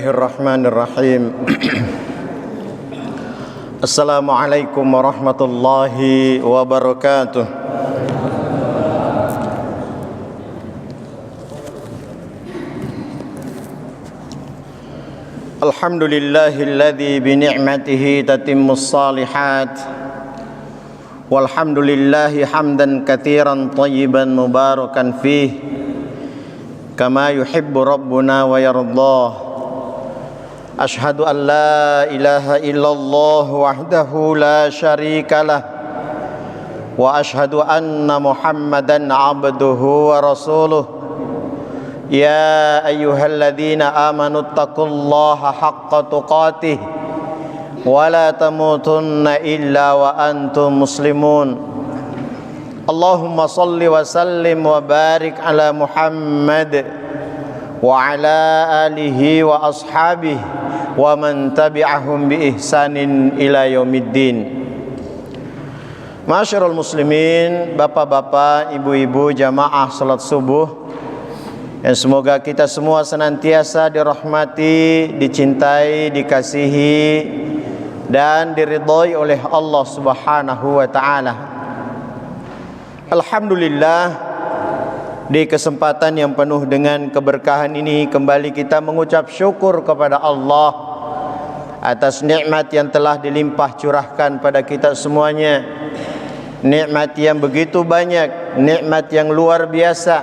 Bismillahirrahmanirrahim. Assalamualaikum warahmatullahi wabarakatuh. Alhamdulillahilladzi bi ni'matihi tatimmus shalihat. Walhamdulillahi hamdan katsiran thayyiban mubarakan fihi kama yuhibbu rabbuna wa yardah. Ashhadu an la ilaha illallah wahdahu la syarikalah wa ashhadu anna Muhammadan abduhu wa rasuluh. Ya ayyuhalladzina amanu taqullaha haqqa tuqatih wa la tamutunna illa wa antum muslimun. Allahumma salli wa sallim wa barik ala Muhammad wa ala alihi wa ashabihi wa man tabi'ahum bi ihsanin ila yaumiddin. Masyarul muslimin, bapak-bapak, ibu-ibu, jamaah salat subuh, yang semoga kita semua senantiasa dirahmati, dicintai, dikasihi dan diridhai oleh Allah Subhanahu wa taala. Alhamdulillah, di kesempatan yang penuh dengan keberkahan ini kembali kita mengucap syukur kepada Allah atas nikmat yang telah dilimpah curahkan pada kita semuanya. Nikmat yang begitu banyak, nikmat yang luar biasa,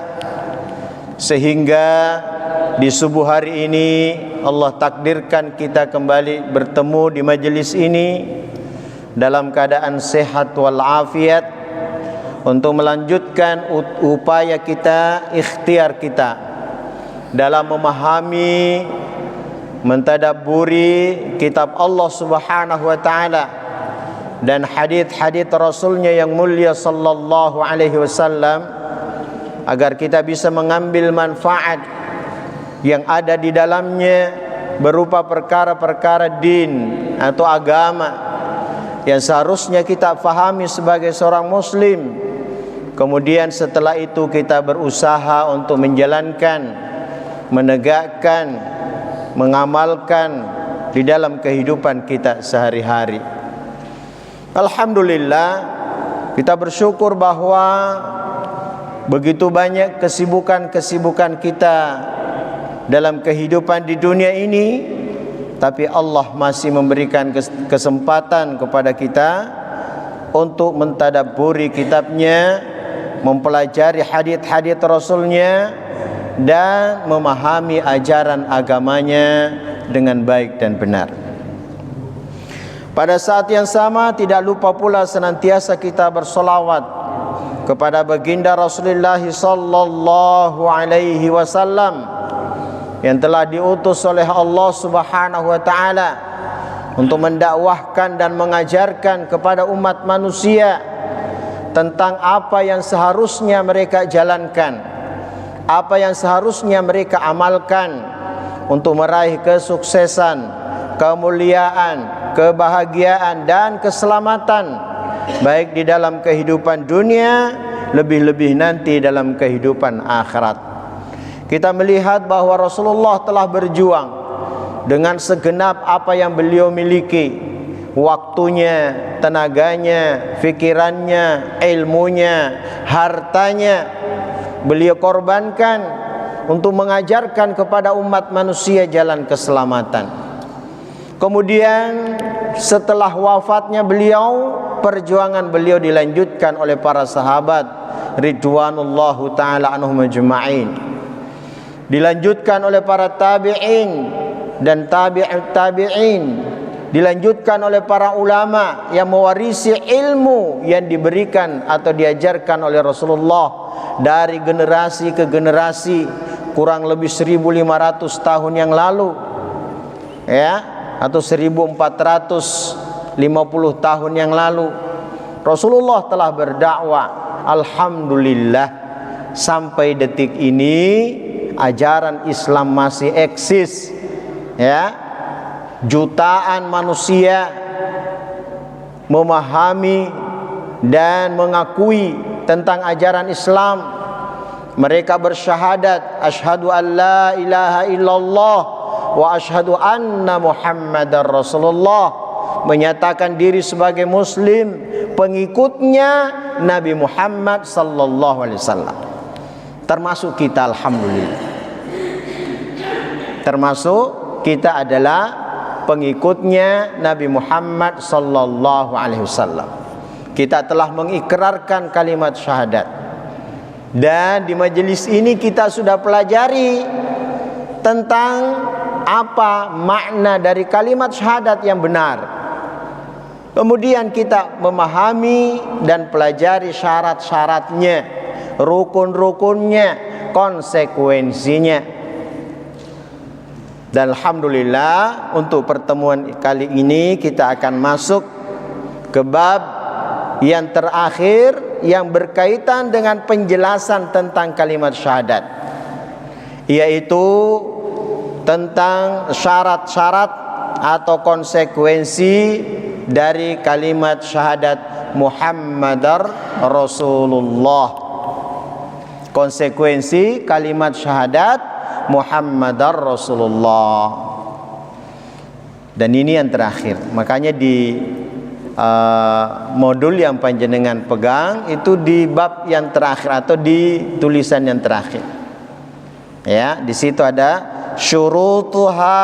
sehingga di subuh hari ini Allah takdirkan kita kembali bertemu di majelis ini dalam keadaan sehat walafiat, untuk melanjutkan upaya kita, ikhtiar kita dalam memahami, mentadabburi kitab Allah Subhanahu wa taala dan hadits-hadits Rasulnya yang mulia sallallahu alaihi wasallam, agar kita bisa mengambil manfaat yang ada di dalamnya berupa perkara-perkara din atau agama yang seharusnya kita fahami sebagai seorang muslim. Kemudian setelah itu kita berusaha untuk menjalankan, menegakkan, mengamalkan di dalam kehidupan kita sehari-hari. Alhamdulillah, kita bersyukur bahwa begitu banyak kesibukan-kesibukan kita dalam kehidupan di dunia ini, tapi Allah masih memberikan kesempatan kepada kita untuk mentadabburi kitabnya, mempelajari hadits-hadits Rasulnya, dan memahami ajaran agamanya dengan baik dan benar. Pada saat yang sama tidak lupa pula senantiasa kita bersolawat kepada baginda Rasulullah sallallahu alaihi wasallam yang telah diutus oleh Allah Subhanahu wa taala untuk mendakwahkan dan mengajarkan kepada umat manusia tentang apa yang seharusnya mereka jalankan, apa yang seharusnya mereka amalkan untuk meraih kesuksesan, kemuliaan, kebahagiaan dan keselamatan, baik di dalam kehidupan dunia, lebih-lebih nanti dalam kehidupan akhirat. Kita melihat bahwa Rasulullah telah berjuang dengan segenap apa yang beliau miliki, waktunya, tenaganya, fikirannya, ilmunya, hartanya, beliau korbankan untuk mengajarkan kepada umat manusia jalan keselamatan. Kemudian setelah wafatnya beliau, perjuangan beliau dilanjutkan oleh para sahabat ridwanullahu ta'ala anhum ajma'in, dilanjutkan oleh para tabi'in dan tabi'ut tabi'in, dilanjutkan oleh para ulama yang mewarisi ilmu yang diberikan atau diajarkan oleh Rasulullah dari generasi ke generasi kurang lebih 1500 tahun yang lalu, ya, atau 1450 tahun yang lalu. Rasulullah telah berdakwah, alhamdulillah, sampai detik ini ajaran Islam masih eksis, ya. Jutaan manusia memahami dan mengakui tentang ajaran Islam. Mereka bersyahadat, asyhadu an la ilaha illallah wa asyhadu anna Muhammadar Rasulullah, menyatakan diri sebagai muslim, pengikutnya Nabi Muhammad sallallahu alaihi wasallam. Termasuk kita, alhamdulillah. Termasuk kita adalah pengikutnya Nabi Muhammad sallallahu alaihi wasallam. Kita telah mengikrarkan kalimat syahadat. Dan di majelis ini kita sudah pelajari tentang apa makna dari kalimat syahadat yang benar. Kemudian kita memahami dan pelajari syarat-syaratnya, rukun-rukunnya, konsekuensinya. Dan alhamdulillah untuk pertemuan kali ini kita akan masuk ke bab yang terakhir yang berkaitan dengan penjelasan tentang kalimat syahadat, yaitu tentang syarat-syarat atau konsekuensi dari kalimat syahadat Muhammadar Rasulullah. Konsekuensi kalimat syahadat Muhammadar Rasulullah. Dan ini yang terakhir. Makanya di modul yang panjenengan pegang itu di bab yang terakhir atau di tulisan yang terakhir. Ya, di situ ada syurutuha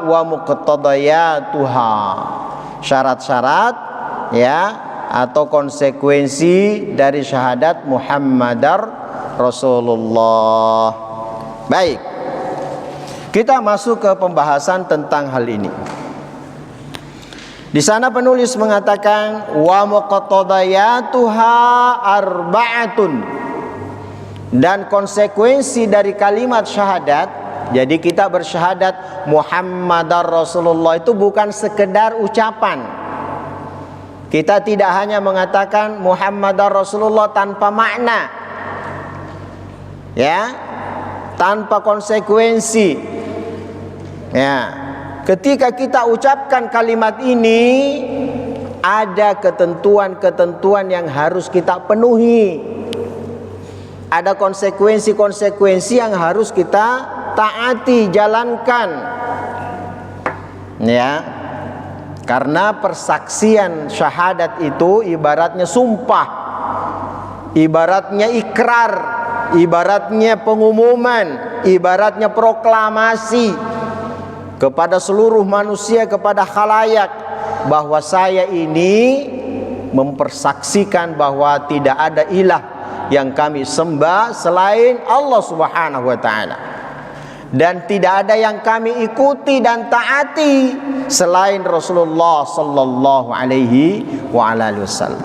wa muqtadayatuha. Syarat-syarat ya atau konsekuensi dari syahadat Muhammadar Rasulullah. Baik. Kita masuk ke pembahasan tentang hal ini. Di sana penulis mengatakan wa muqtadayatuha arba'atun, dan konsekuensi dari kalimat syahadat. Jadi kita bersyahadat Muhammadar Rasulullah itu bukan sekedar ucapan. Kita tidak hanya mengatakan Muhammadar Rasulullah tanpa makna, ya, tanpa konsekuensi. Ya, ketika kita ucapkan kalimat ini, ada ketentuan-ketentuan yang harus kita penuhi. Ada konsekuensi-konsekuensi yang harus kita taati, jalankan. Ya. Karena persaksian syahadat itu ibaratnya sumpah, ibaratnya ikrar, ibaratnya pengumuman, ibaratnya proklamasi kepada seluruh manusia, kepada khalayak, bahwa saya ini mempersaksikan bahwa tidak ada ilah yang kami sembah selain Allah Subhanahu wa taala, dan tidak ada yang kami ikuti dan taati selain Rasulullah sallallahu alaihi wasallam.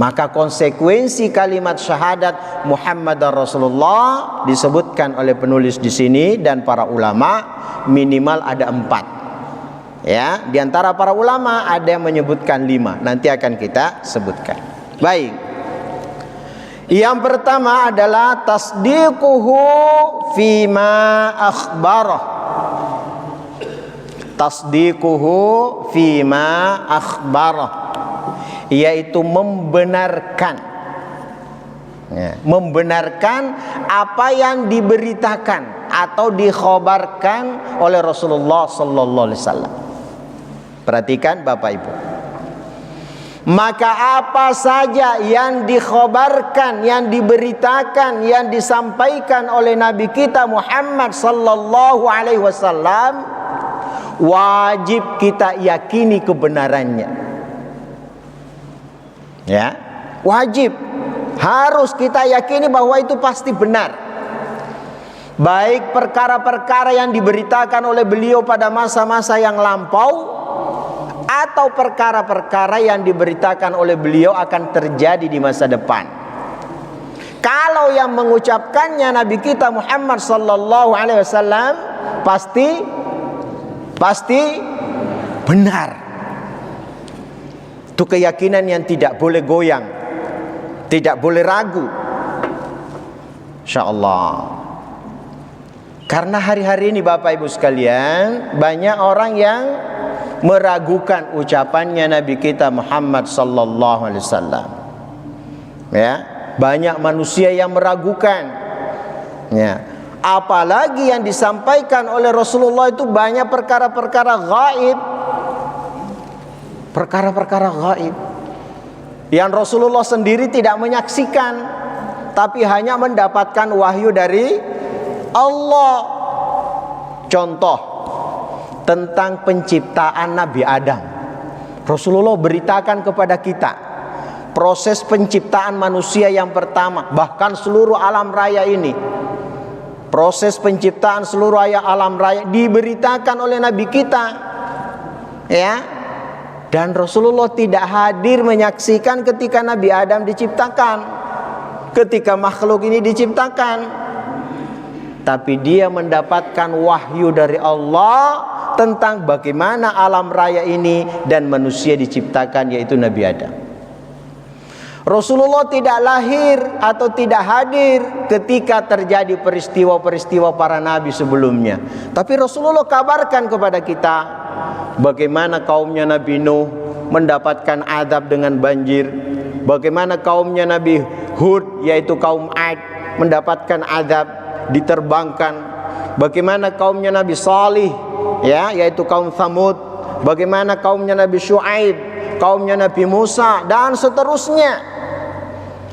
Maka konsekuensi kalimat syahadat Muhammadar Rasulullah disebutkan oleh penulis di sini dan para ulama minimal ada 4. Ya, di antara para ulama ada yang menyebutkan 5. Nanti akan kita sebutkan. Baik. Yang pertama adalah tasdiquhu fima akhbarah. Tasdiquhu fima akhbarah, yaitu membenarkan, ya, membenarkan apa yang diberitakan atau dikhabarkan oleh Rasulullah sallallahu alaihi wasallam. Perhatikan Bapak Ibu. Maka apa saja yang dikhabarkan, yang diberitakan, yang disampaikan oleh Nabi kita Muhammad sallallahu alaihi wasallam, wajib kita yakini kebenarannya. Ya, wajib, harus kita yakini bahwa itu pasti benar. Baik perkara-perkara yang diberitakan oleh beliau pada masa-masa yang lampau, atau perkara-perkara yang diberitakan oleh beliau akan terjadi di masa depan. Kalau yang mengucapkannya Nabi kita Muhammad sallallahu alaihi wasallam pasti benar. Itu keyakinan yang tidak boleh goyang, tidak boleh ragu. Insyaallah. Karena hari-hari ini Bapak Ibu sekalian, banyak orang yang meragukan ucapannya Nabi kita Muhammad sallallahu alaihi wasallam. Ya, banyak manusia yang meragukan. Ya. Apalagi yang disampaikan oleh Rasulullah itu banyak perkara-perkara gaib. Perkara-perkara gaib yang Rasulullah sendiri tidak menyaksikan, tapi hanya mendapatkan wahyu dari Allah. Contoh tentang penciptaan Nabi Adam. Rasulullah beritakan kepada kita proses penciptaan manusia yang pertama, bahkan seluruh alam raya ini. Proses penciptaan seluruh alam raya diberitakan oleh Nabi kita. Ya. Dan Rasulullah tidak hadir menyaksikan ketika Nabi Adam diciptakan, ketika makhluk ini diciptakan. Tapi dia mendapatkan wahyu dari Allah tentang bagaimana alam raya ini dan manusia diciptakan, yaitu Nabi Adam. Rasulullah tidak lahir atau tidak hadir ketika terjadi peristiwa-peristiwa para nabi sebelumnya. Tapi Rasulullah kabarkan kepada kita bagaimana kaumnya Nabi Nuh mendapatkan azab dengan banjir, bagaimana kaumnya Nabi Hud yaitu kaum Ad mendapatkan azab diterbangkan, bagaimana kaumnya Nabi Salih ya yaitu kaum Tsamud, bagaimana kaumnya Nabi Syuaib, kaumnya Nabi Musa, dan seterusnya.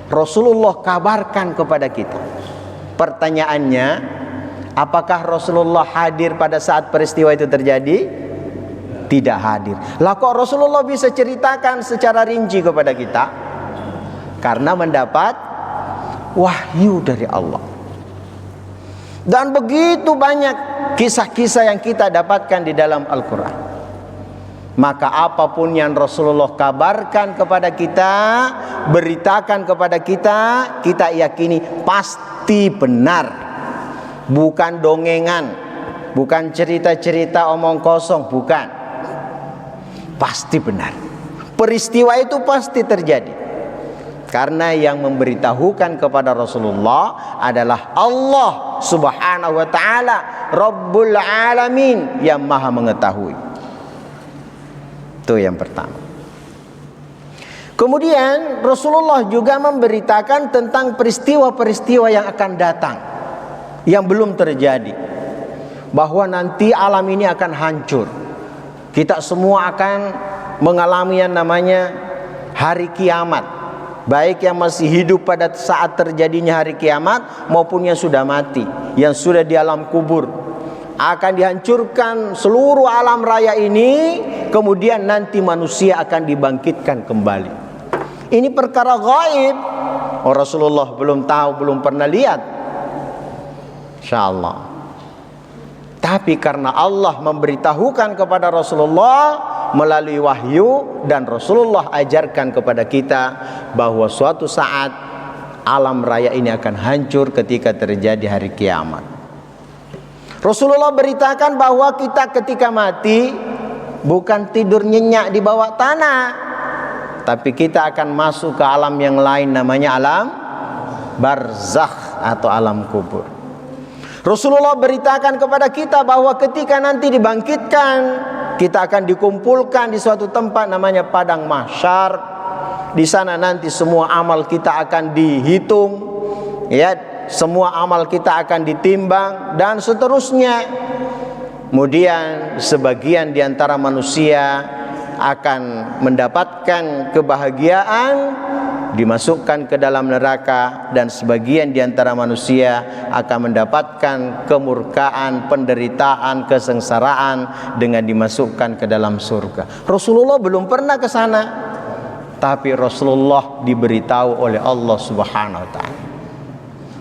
Rasulullah kabarkan kepada kita. Pertanyaannya, apakah Rasulullah hadir pada saat peristiwa itu terjadi? Tidak hadir. Lah kok Rasulullah bisa ceritakan secara rinci kepada kita? Karena mendapat wahyu dari Allah. Dan begitu banyak kisah-kisah yang kita dapatkan di dalam Al-Quran. Maka apapun yang Rasulullah kabarkan kepada kita, beritakan kepada kita, kita yakini pasti benar. Bukan dongengan, bukan cerita-cerita omong kosong, bukan. Pasti benar. Peristiwa itu pasti terjadi. Karena yang memberitahukan kepada Rasulullah adalah Allah Subhanahu wa ta'ala, Rabbul Alamin, yang maha mengetahui. Itu yang pertama. Kemudian Rasulullah juga memberitakan tentang peristiwa-peristiwa yang akan datang, yang belum terjadi, bahwa nanti alam ini akan hancur. Kita semua akan mengalami yang namanya hari kiamat, baik yang masih hidup pada saat terjadinya hari kiamat maupun yang sudah mati, yang sudah di alam kubur. Akan dihancurkan seluruh alam raya ini, kemudian nanti manusia akan dibangkitkan kembali. Ini perkara gaib. Rasulullah belum tahu, belum pernah lihat, insyaallah. Tapi karena Allah memberitahukan kepada Rasulullah melalui wahyu, dan Rasulullah ajarkan kepada kita bahwa suatu saat alam raya ini akan hancur ketika terjadi hari kiamat. Rasulullah beritakan bahwa kita ketika mati bukan tidur nyenyak di bawah tanah, tapi kita akan masuk ke alam yang lain, namanya alam barzakh atau alam kubur. Rasulullah beritakan kepada kita bahwa ketika nanti dibangkitkan, kita akan dikumpulkan di suatu tempat namanya padang mahsyar. Di sana nanti semua amal kita akan dihitung, ya. Semua amal kita akan ditimbang dan seterusnya. Kemudian sebagian di antara manusia akan mendapatkan kebahagiaan, dimasukkan ke dalam neraka, dan sebagian di antara manusia akan mendapatkan kemurkaan, penderitaan, kesengsaraan dengan dimasukkan ke dalam surga. Rasulullah belum pernah ke sana, tapi Rasulullah diberitahu oleh Allah Subhanahu wa ta'ala.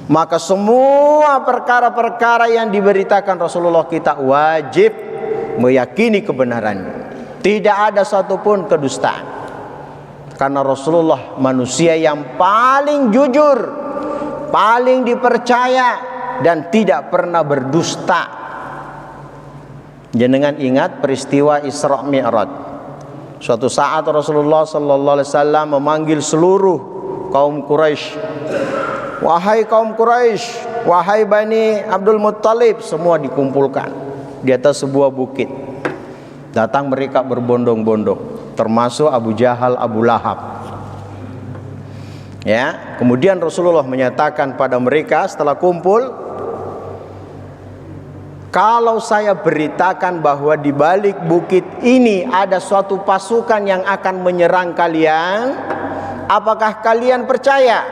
Maka semua perkara-perkara yang diberitakan Rasulullah, kita wajib meyakini kebenarannya. Tidak ada satupun kedustaan. Karena Rasulullah manusia yang paling jujur, paling dipercaya, dan tidak pernah berdusta. Jenengan ingat peristiwa Isra Mi'raj. Suatu saat Rasulullah sallallahu alaihi wasallam memanggil seluruh kaum Quraisy. Wahai kaum Quraisy, wahai Bani Abdul Muttalib, semua dikumpulkan di atas sebuah bukit. Datang mereka berbondong-bondong, termasuk Abu Jahal, Abu Lahab. Ya, kemudian Rasulullah menyatakan pada mereka setelah kumpul, Kalau saya beritakan bahwa di balik bukit ini ada suatu pasukan yang akan menyerang kalian, apakah kalian percaya?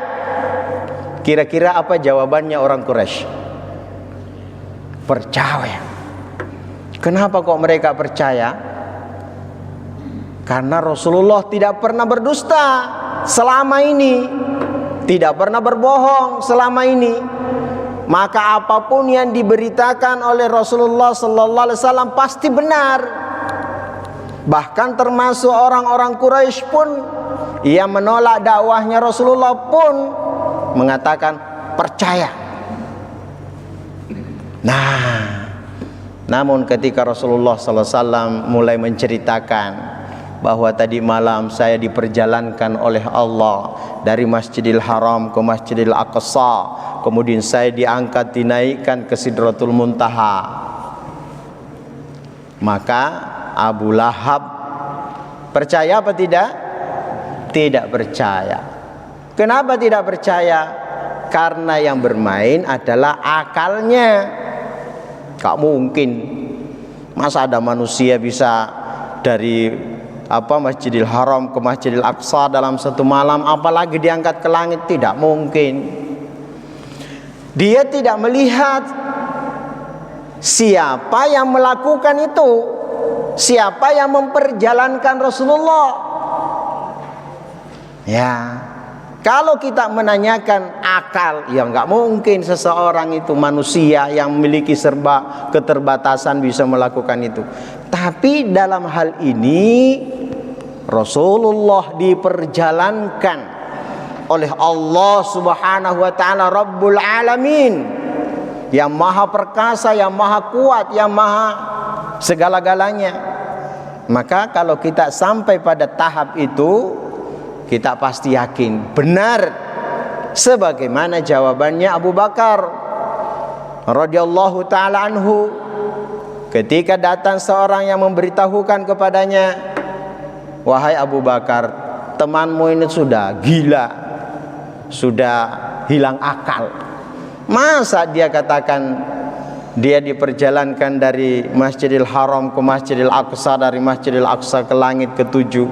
Kira-kira apa jawabannya orang Quraisy? Percaya. Kenapa kok mereka percaya? Karena Rasulullah tidak pernah berdusta selama ini, tidak pernah berbohong selama ini. Maka apapun yang diberitakan oleh Rasulullah sallallahu alaihi wasallam pasti benar. Bahkan termasuk orang-orang Quraisy pun yang menolak dakwahnya Rasulullah pun mengatakan percaya. Nah, namun ketika Rasulullah sallallahu alaihi wasallam mulai menceritakan bahwa tadi malam saya diperjalankan oleh Allah dari Masjidil Haram ke Masjidil Aqsa, kemudian saya diangkat, dinaikkan ke Sidratul Muntaha, maka Abu Lahab percaya apa tidak? Tidak percaya. Kenapa tidak percaya? Karena yang bermain adalah akalnya. Gak mungkin, masa ada manusia bisa dari Masjidil Haram ke Masjidil Aqsa dalam satu malam, apalagi diangkat ke langit? Tidak mungkin. Dia tidak melihat siapa yang melakukan itu, siapa yang memperjalankan Rasulullah. Ya, kalau kita menanyakan akal, ya nggak mungkin seseorang itu manusia yang memiliki serba keterbatasan bisa melakukan itu. Tapi dalam hal ini Rasulullah diperjalankan oleh Allah Subhanahu wa taala Rabbul Alamin, yang maha perkasa, yang maha kuat, yang maha segala-galanya. Maka kalau kita sampai pada tahap itu, kita pasti yakin benar sebagaimana jawabannya Abu Bakar radhiyallahu taala anhu ketika datang seorang yang memberitahukan kepadanya, wahai Abu Bakar, temanmu ini sudah gila, sudah hilang akal. Masa dia katakan dia diperjalankan dari Masjidil Haram ke Masjidil Aqsa, dari Masjidil Aqsa ke langit ke-7?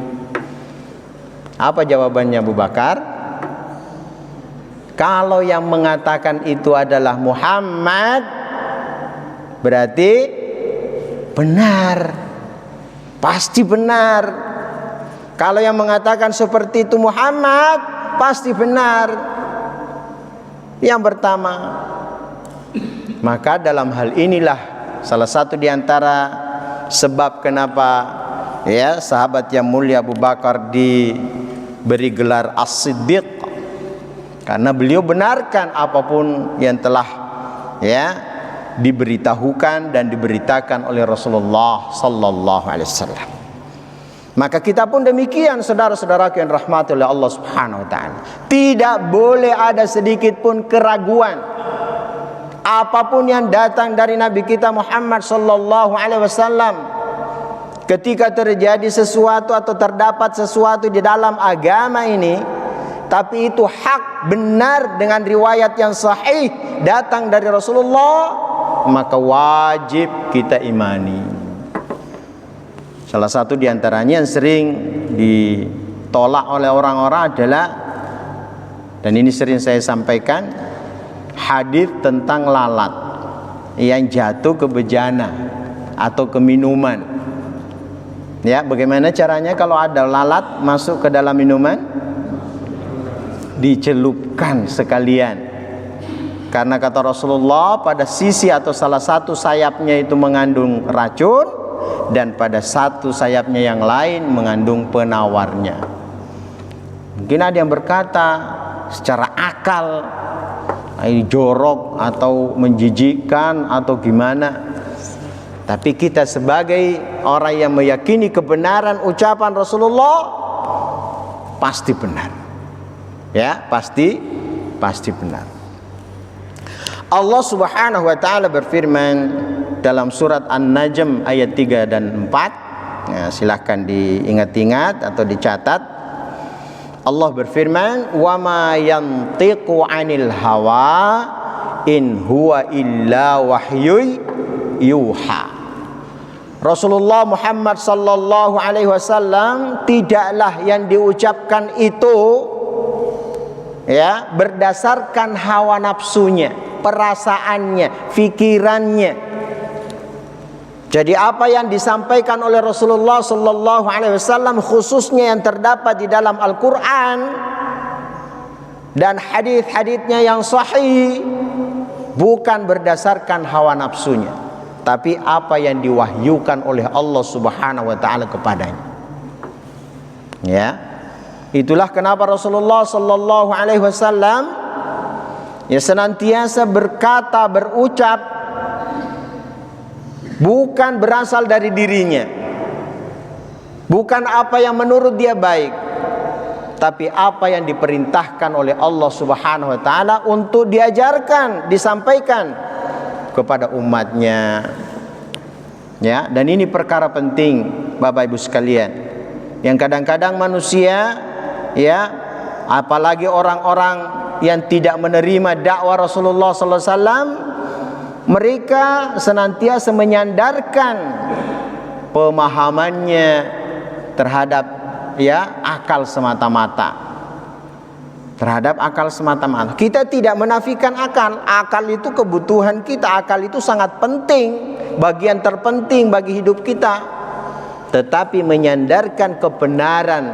Apa jawabannya Abu Bakar? Kalau yang mengatakan itu adalah Muhammad, berarti benar, pasti benar. Kalau yang mengatakan seperti itu Muhammad, pasti benar. Yang pertama, maka dalam hal inilah salah satu di antara sebab kenapa ya sahabat yang mulia Abu Bakar diberi gelar As-Siddiq, karena beliau benarkan apapun yang telah ya diberitahukan dan diberitakan oleh Rasulullah sallallahu alaihi wasallam. Maka kita pun demikian, saudara-saudaraku yang rahmati oleh Allah Subhanahu wa taala. Tidak boleh ada sedikit pun keraguan. Apapun yang datang dari Nabi kita Muhammad sallallahu alaihi wasallam, ketika terjadi sesuatu atau terdapat sesuatu di dalam agama ini, tapi itu hak, benar dengan riwayat yang sahih datang dari Rasulullah, maka wajib kita imani. Salah satu di antaranya yang sering ditolak oleh orang-orang adalah, dan ini sering saya sampaikan, hadis tentang lalat yang jatuh ke bejana atau ke minuman. Ya, bagaimana caranya kalau ada lalat masuk ke dalam minuman? Dicelupkan sekalian. Karena kata Rasulullah, pada sisi atau salah satu sayapnya itu mengandung racun, dan pada satu sayapnya yang lain mengandung penawarnya. Mungkin ada yang berkata secara akal ini jorok atau menjijikkan atau gimana. Tapi kita sebagai orang yang meyakini kebenaran ucapan Rasulullah, pasti benar. Ya, pasti benar. Allah Subhanahu wa taala berfirman dalam surat An-Najm ayat 3 dan 4. Ya, silahkan diingat-ingat atau dicatat. Allah berfirman, "Wa ma yantiqu 'anil hawa in huwa illa wahyu yuha. Rasulullah Muhammad sallallahu alaihi wasallam tidaklah yang diucapkan itu ya berdasarkan hawa nafsunya, perasaannya, fikirannya. Jadi apa yang disampaikan oleh Rasulullah sallallahu alaihi wasallam khususnya yang terdapat di dalam Al-Qur'an dan hadis-hadisnya yang sahih bukan berdasarkan hawa nafsunya, tapi apa yang diwahyukan oleh Allah Subhanahu wa taala kepadanya. Ya. Itulah kenapa Rasulullah sallallahu alaihi wasallam ya senantiasa berkata, berucap bukan berasal dari dirinya. Bukan apa yang menurut dia baik, tapi apa yang diperintahkan oleh Allah Subhanahu wa taala untuk diajarkan, disampaikan kepada umatnya. Ya, dan ini perkara penting Bapak Ibu sekalian. Yang kadang-kadang manusia ya, apalagi orang-orang yang tidak menerima dakwah Rasulullah sallallahu alaihi wasallam, mereka senantiasa menyandarkan pemahamannya terhadap ya akal semata-mata. Terhadap akal semata-mata. Kita tidak menafikan akal. Akal itu kebutuhan kita. Akal itu sangat penting, bagian terpenting bagi hidup kita. Tetapi menyandarkan kebenaran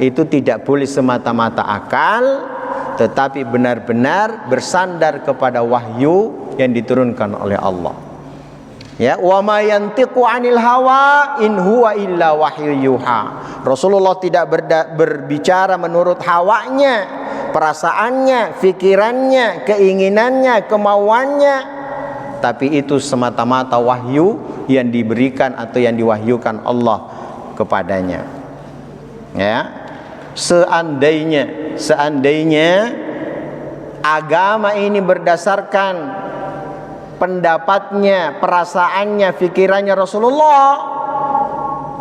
itu tidak boleh semata-mata akal, tetapi benar-benar bersandar kepada wahyu yang diturunkan oleh Allah. Ya, wa ma yantiqu 'anil hawa in huwa illa wahyu yuha. Rasulullah tidak berbicara menurut hawanya, perasaannya, pikirannya, keinginannya, kemauannya, tapi itu semata-mata wahyu yang diberikan atau yang diwahyukan Allah kepadanya. Ya. Seandainya agama ini berdasarkan pendapatnya, perasaannya, pikirannya Rasulullah,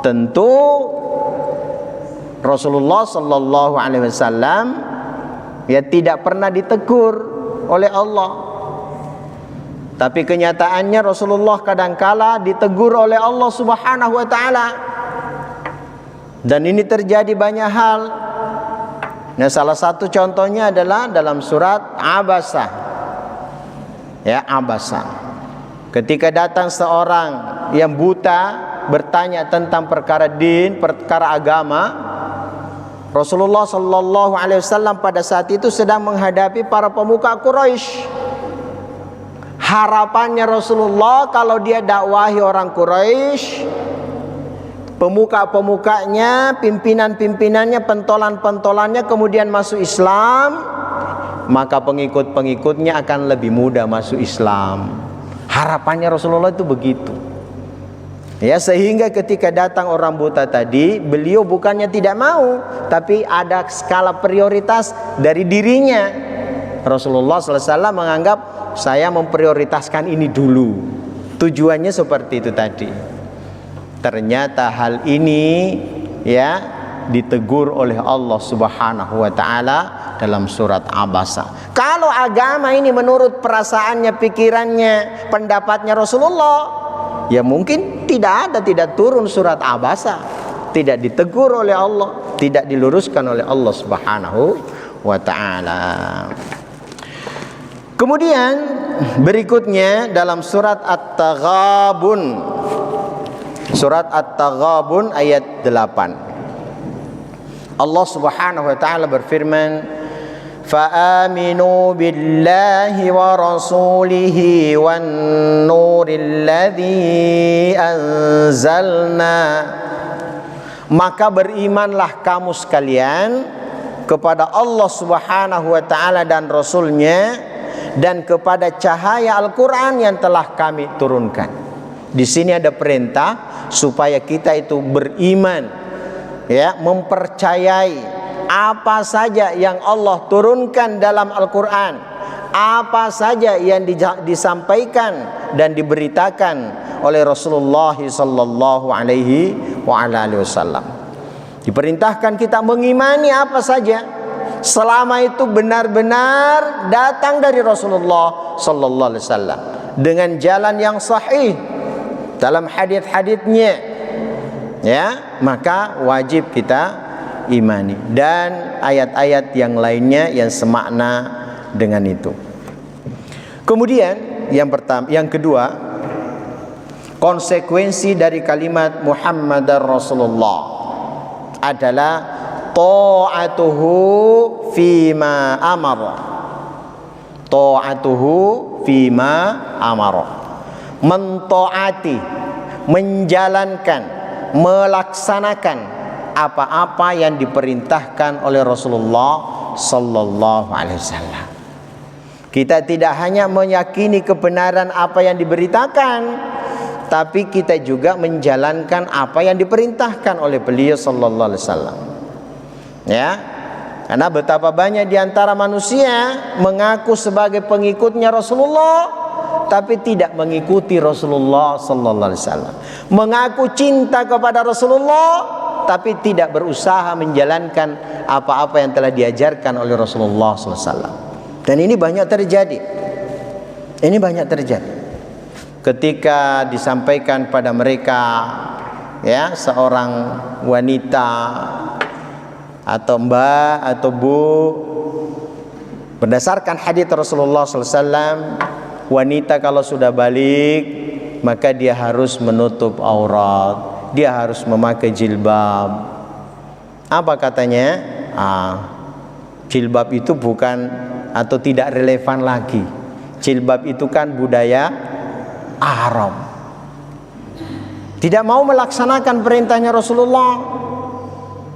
tentu Rasulullah sallallahu alaihi wasallam ya tidak pernah ditegur oleh Allah. Tapi kenyataannya Rasulullah kadangkala ditegur oleh Allah Subhanahu wa taala. Dan ini terjadi banyak hal. Nah, salah satu contohnya adalah dalam surat Abasa. Ya, Abasa. Ketika datang seorang yang buta bertanya tentang perkara din, perkara agama, Rasulullah sallallahu alaihi wasallam pada saat itu sedang menghadapi para pemuka Quraisy. Harapannya Rasulullah kalau dia dakwahi orang Quraisy, pemuka-pemukanya, pimpinan-pimpinannya, pentolan-pentolannya kemudian masuk Islam, maka pengikut-pengikutnya akan lebih mudah masuk Islam. Harapannya Rasulullah itu begitu. Ya, sehingga ketika datang orang buta tadi, beliau bukannya tidak mau, tapi ada skala prioritas dari dirinya. Rasulullah sallallahu alaihi wasallam menganggap saya memprioritaskan ini dulu. Tujuannya seperti itu tadi. Ternyata hal ini ya ditegur oleh Allah Subhanahu wa taala dalam surat Abasa. Kalau agama ini menurut perasaannya, pikirannya, pendapatnya Rasulullah, ya mungkin tidak turun surat Abasa, tidak ditegur oleh Allah, tidak diluruskan oleh Allah Subhanahu wa taala. Kemudian berikutnya dalam surat At-Taghabun, surat At-Taghabun ayat 8, Allah Subhanahu wa taala berfirman, "Fa'aminu billahi wa rasulihi wan nuril ladzi anzalna." Maka berimanlah kamu sekalian kepada Allah Subhanahu wa taala dan Rasulnya, dan kepada cahaya Al-Quran yang telah kami turunkan. Di sini ada perintah supaya kita itu beriman, ya, mempercayai apa saja yang Allah turunkan dalam Al-Quran, apa saja yang disampaikan dan diberitakan oleh Rasulullah sallallahu alaihi wasallam. Diperintahkan kita mengimani apa saja selama itu benar-benar datang dari Rasulullah sallallahu alaihi wasallam. dengan jalan yang sahih dalam hadits-haditsnya, ya, maka wajib kita imani, dan ayat-ayat yang lainnya yang semakna dengan itu. Kemudian yang kedua, konsekuensi dari kalimat Muhammadar Rasulullah adalah ta'atuhu fima amara. Ta'atuhu fima amara. Mentaati, menjalankan, melaksanakan apa-apa yang diperintahkan oleh Rasulullah sallallahu alaihi wasallam. Kita tidak hanya meyakini kebenaran apa yang diberitakan, tapi kita juga menjalankan apa yang diperintahkan oleh beliau sallallahu alaihi wasallam. Ya. Karena betapa banyak di antara manusia mengaku sebagai pengikutnya Rasulullah tapi tidak mengikuti Rasulullah sallallahu alaihi wasallam. Mengaku cinta kepada Rasulullah tapi tidak berusaha menjalankan apa-apa yang telah diajarkan oleh Rasulullah sallallahu alaihi wasallam. Dan ini banyak terjadi. Ini banyak terjadi. Ketika disampaikan pada mereka, ya, seorang wanita atau mbak atau bu, berdasarkan hadits Rasulullah sallallahu alaihi wasallam, wanita kalau sudah balik maka dia harus menutup aurat, dia harus memakai jilbab. Apa katanya? Jilbab itu bukan atau tidak relevan lagi. Jilbab itu kan budaya Arab. Tidak mau melaksanakan perintahnya Rasulullah.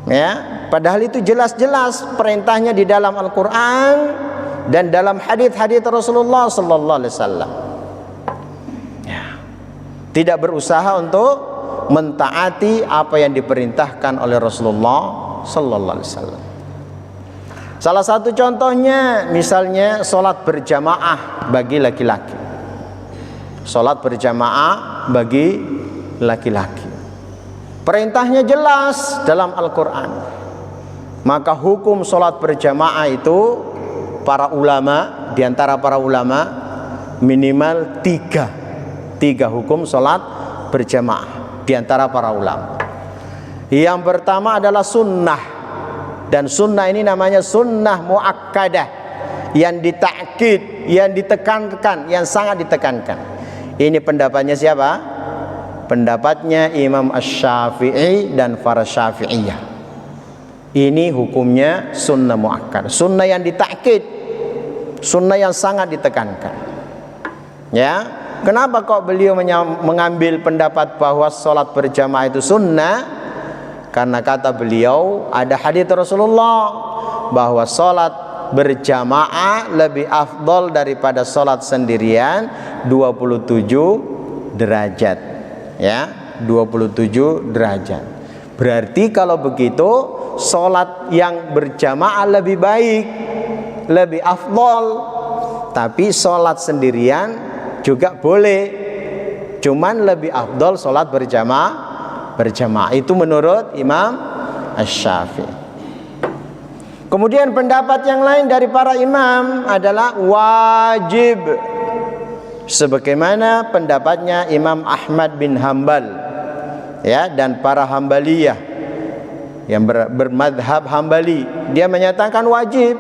Ya, padahal itu jelas-jelas perintahnya di dalam Al-Qur'an dan dalam hadits-hadits Rasulullah sallallahu alaihi wasallam. Ya. Tidak berusaha untuk mentaati apa yang diperintahkan oleh Rasulullah sallallahu alaihi wasallam. Salah satu contohnya misalnya salat berjamaah bagi laki-laki. Salat berjamaah bagi laki-laki. Perintahnya jelas dalam Al-Qur'an. Maka hukum salat berjamaah itu para ulama, di antara para ulama minimal tiga hukum salat berjamaah di antara para ulama. Yang pertama adalah sunnah, dan sunnah ini namanya sunnah muakkadah, yang ditakkid, yang ditekankan, yang sangat ditekankan. Ini pendapatnya siapa? Pendapatnya Imam Asy-Syafi'i dan para Syafi'iyah. Ini hukumnya sunnah muakkad, sunnah yang ditakkid, sunnah yang sangat ditekankan. Ya, kenapa kok beliau mengambil pendapat bahwa sholat berjamaah itu sunnah? Karena kata beliau ada hadits Rasulullah bahwa sholat berjamaah lebih afdol daripada sholat sendirian 27 derajat. Ya, 27 derajat. Berarti kalau begitu sholat yang berjamaah lebih baik, lebih afdol. Tapi sholat sendirian juga boleh, cuman lebih afdol sholat berjamaah. Itu menurut Imam Asy-Syafi'i. Kemudian pendapat yang lain dari para imam adalah wajib, sebagaimana pendapatnya Imam Ahmad bin Hanbal, ya, dan para Hambaliyah yang bermadhab Hambali. Dia menyatakan wajib.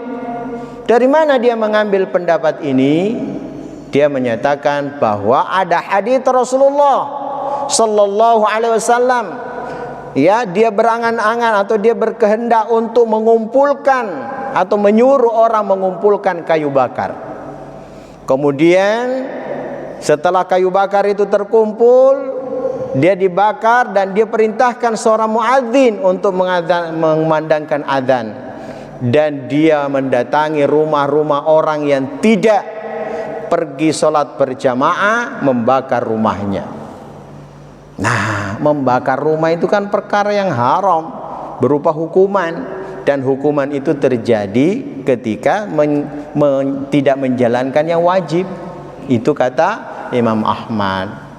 Dari mana dia mengambil pendapat ini? Dia menyatakan bahwa ada hadits Rasulullah sallallahu alaihi wasallam, ya, dia berangan-angan atau dia berkehendak untuk mengumpulkan atau menyuruh orang mengumpulkan kayu bakar. Kemudian setelah kayu bakar itu terkumpul, dia dibakar dan dia perintahkan seorang muadzin untuk mengumandangkan adzan, dan dia mendatangi rumah-rumah orang yang tidak pergi sholat berjamaah, membakar rumahnya. Nah, membakar rumah itu kan perkara yang haram berupa hukuman, dan hukuman itu terjadi ketika tidak menjalankan yang wajib. Itu kata Imam Ahmad.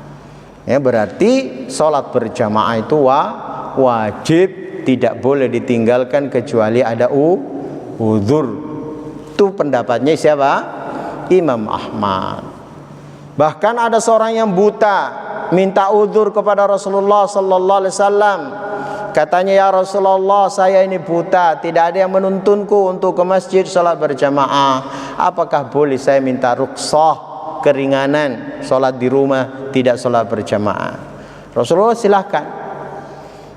Ya, berarti sholat berjamaah itu wajib, tidak boleh ditinggalkan kecuali ada uzur. Itu pendapatnya siapa? Imam Ahmad. Bahkan ada seorang yang buta minta uzur kepada Rasulullah sallallahu alaihi wasallam. Katanya, ya Rasulullah, saya ini buta, tidak ada yang menuntunku untuk ke masjid salat berjamaah. Apakah boleh saya minta rukhsah, keringanan, salat di rumah, tidak salat berjamaah? Rasulullah silahkan.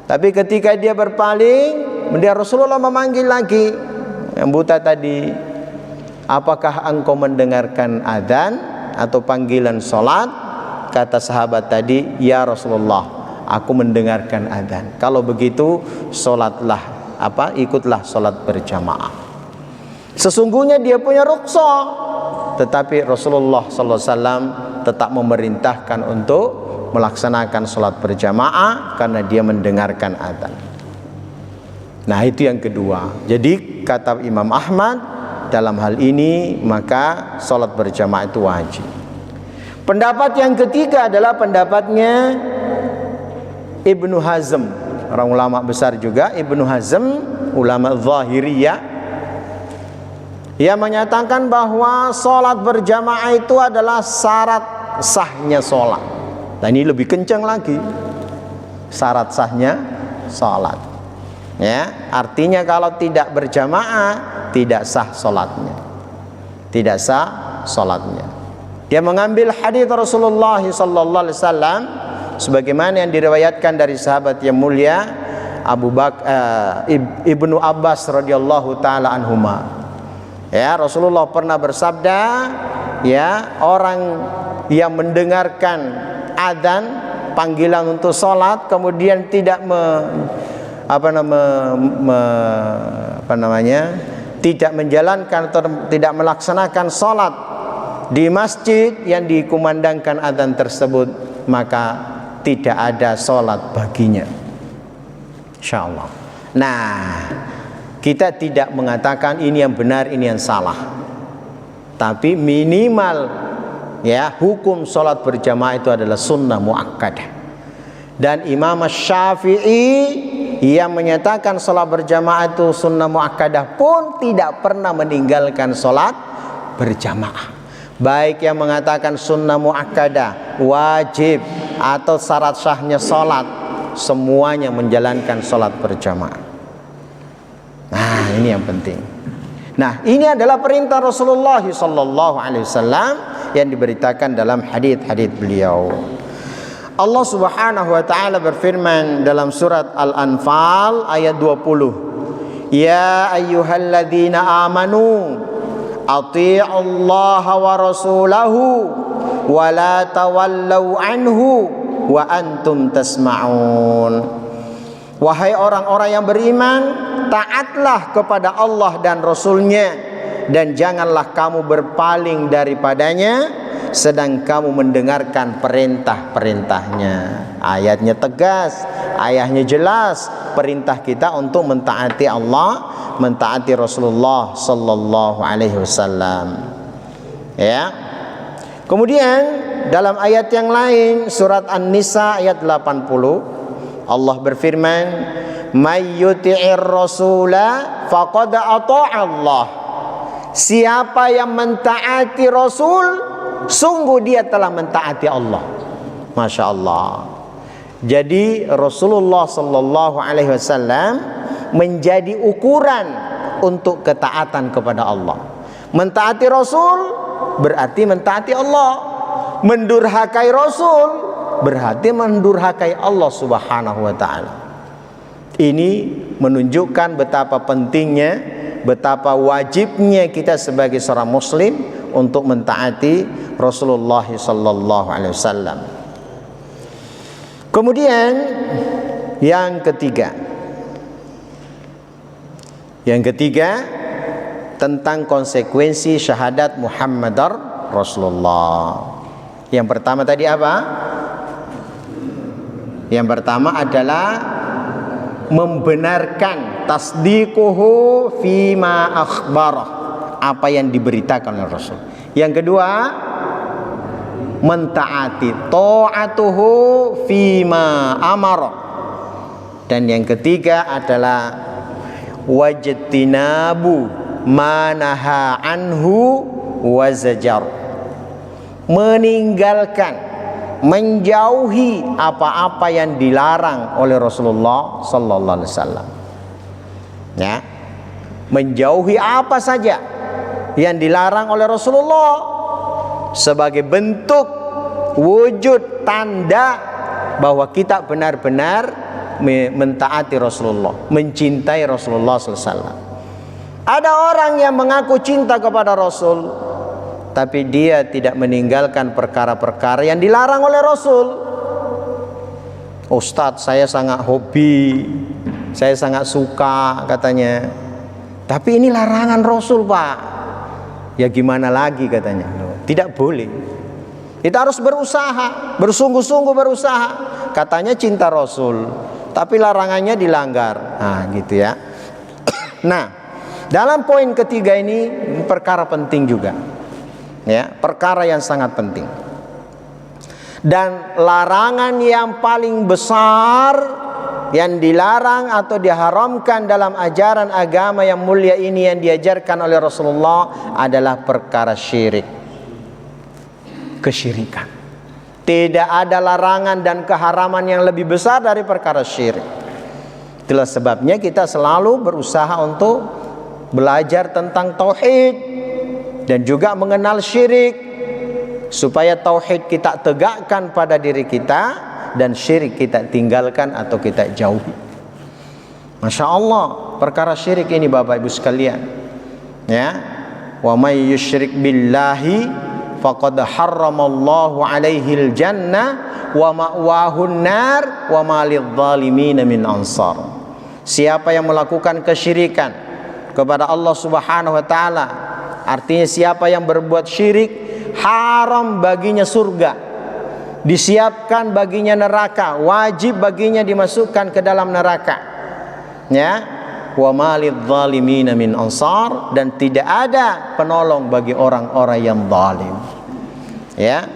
Tapi ketika dia berpaling, Rasulullah memanggil lagi yang buta tadi, apakah engkau mendengarkan adzan atau panggilan salat? Kata sahabat tadi, ya Rasulullah, aku mendengarkan adzan. Kalau begitu, ikutlah salat berjamaah. Sesungguhnya dia punya rukhsah, tetapi Rasulullah sallallahu alaihi wasallam tetap memerintahkan untuk melaksanakan salat berjamaah karena dia mendengarkan adzan. Nah, itu yang kedua. Jadi kata Imam Ahmad, dalam hal ini maka salat berjamaah itu wajib. Pendapat yang ketiga adalah pendapatnya Ibnu Hazm, orang ulama besar juga. Ibnu Hazm, ulama Zahiriyah, ia menyatakan bahwa salat berjamaah itu adalah syarat sahnya salat. Nah, ini lebih kencang lagi, syarat sahnya salat. Ya, artinya kalau tidak berjamaah tidak sah salatnya, tidak sah salatnya. Dia mengambil hadis Rasulullah sallallahu alaihi wasallam sebagaimana yang diriwayatkan dari sahabat yang mulia Ibnu Abbas radhiyallahu taala anhuma. Ya, Rasulullah pernah bersabda, ya, orang yang mendengarkan adzan, panggilan untuk salat, kemudian tidak tidak menjalankan atau tidak melaksanakan salat di masjid yang dikumandangkan adzan tersebut, maka tidak ada salat baginya, insyaallah. Nah, kita tidak mengatakan ini yang benar, ini yang salah, tapi minimal, ya, hukum salat berjamaah itu adalah sunnah muakkadah. Dan Imam Syafi'i yang menyatakan salat berjamaah itu sunnah muakkadah pun tidak pernah meninggalkan salat berjamaah. Baik yang mengatakan sunnah muakkadah, wajib, atau syarat sahnya salat, semuanya menjalankan salat berjamaah. Nah, ini yang penting. Nah, ini adalah perintah Rasulullah sallallahu alaihi wasallam yang diberitakan dalam hadis-hadis beliau. Allah Subhanahu wa taala berfirman dalam surat Al-Anfal ayat 20. Ya ayyuhalladzina amanu atii'ullaha wa rasulahu wa la tawallau anhu wa antum tasma'un. Wahai orang-orang yang beriman, taatlah kepada Allah dan Rasulnya, dan janganlah kamu berpaling daripadanya sedang kamu mendengarkan perintah-perintahnya. Ayatnya tegas, ayatnya jelas, perintah kita untuk mentaati Allah, mentaati Rasulullah sallallahu alaihi wasallam. Ya. Kemudian dalam ayat yang lain, surat An-Nisa ayat 80, Allah berfirman, "May yuti'ir rasula faqad ata'a Allah." Siapa yang mentaati Rasul, sungguh dia telah mentaati Allah. Masya Allah. Jadi Rasulullah sallallahu alaihi wasallam menjadi ukuran untuk ketaatan kepada Allah. Mentaati Rasul berarti mentaati Allah. Mendurhakai Rasul berarti mendurhakai Allah Subhanahu wa taala. Ini menunjukkan betapa pentingnya, betapa wajibnya kita sebagai seorang muslim untuk mentaati Rasulullah sallallahu alaihi wasallam. Kemudian yang ketiga tentang konsekuensi syahadat Muhammadar Rasulullah. Yang pertama tadi apa? Yang pertama adalah membenarkan tasdiquhu fima akhbarah, apa yang diberitakan oleh Rasul. Yang kedua, mentaati ta'atuhu fima amara. Dan yang ketiga adalah wajtinabu manaha anhu wazajar, meninggalkan, menjauhi apa-apa yang dilarang oleh Rasulullah sallallahu alaihi wasallam. Ya. Menjauhi apa saja yang dilarang oleh Rasulullah sebagai bentuk wujud tanda bahwa kita benar-benar mentaati Rasulullah, mencintai Rasulullah sallallahu alaihi wasallam. Ada orang yang mengaku cinta kepada Rasul, tapi dia tidak meninggalkan perkara-perkara yang dilarang oleh Rasul. Ustadz, saya sangat hobi, saya sangat suka katanya, tapi ini larangan Rasul, Pak. Ya gimana lagi katanya, tidak boleh. Kita harus berusaha, bersungguh-sungguh berusaha. Katanya cinta Rasul, tapi larangannya dilanggar. Nah gitu ya. Nah, dalam poin ketiga ini perkara penting juga, ya, perkara yang sangat penting. Dan larangan yang paling besar yang dilarang atau diharamkan dalam ajaran agama yang mulia ini yang diajarkan oleh Rasulullah adalah perkara syirik, kesyirikan. Tidak ada larangan dan keharaman yang lebih besar dari perkara syirik. Itulah sebabnya kita selalu berusaha untuk belajar tentang tauhid dan juga mengenal syirik, supaya tauhid kita tegakkan pada diri kita dan syirik kita tinggalkan atau kita jauhi. Masya Allah, perkara syirik ini Bapak Ibu sekalian, ya, wa may yusyrik billahi faqad harramallahu alaihil jannah wa ma'wahun nar wa ma lidh-dhalimin min ansar. Siapa yang melakukan kesyirikan kepada Allah Subhanahu wa taala, artinya siapa yang berbuat syirik, haram baginya surga, disiapkan baginya neraka, wajib baginya dimasukkan ke dalam neraka. Ya, wa malidz zalimin min ansar, dan tidak ada penolong bagi orang-orang yang zalim. Ya.